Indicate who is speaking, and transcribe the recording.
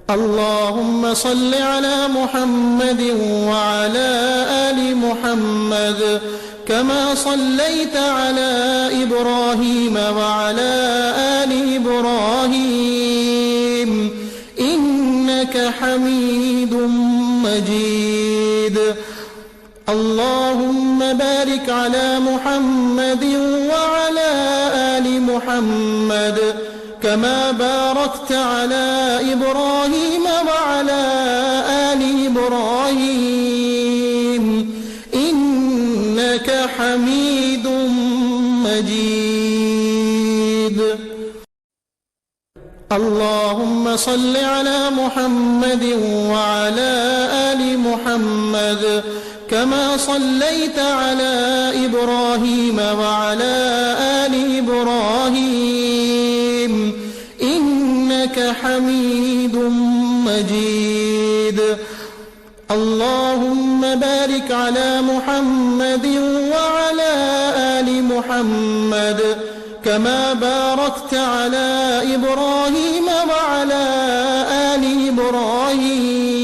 Speaker 1: اللهم صل على محمد وعلى آل محمد كما صليت على إبراهيم وعلى آل إبراهيم إنك حميد مجيد. اللهم بارك على محمد وعلى آل محمد كما باركت على إبراهيم وعلى آل إبراهيم إنك حميد مجيد. اللهم صل على محمد وعلى آل محمد كما صليت على إبراهيم وعلى آل إبراهيم إنك حميد مجيد. اللهم بارك على محمد وعلى آل محمد كما باركت على إبراهيم وعلى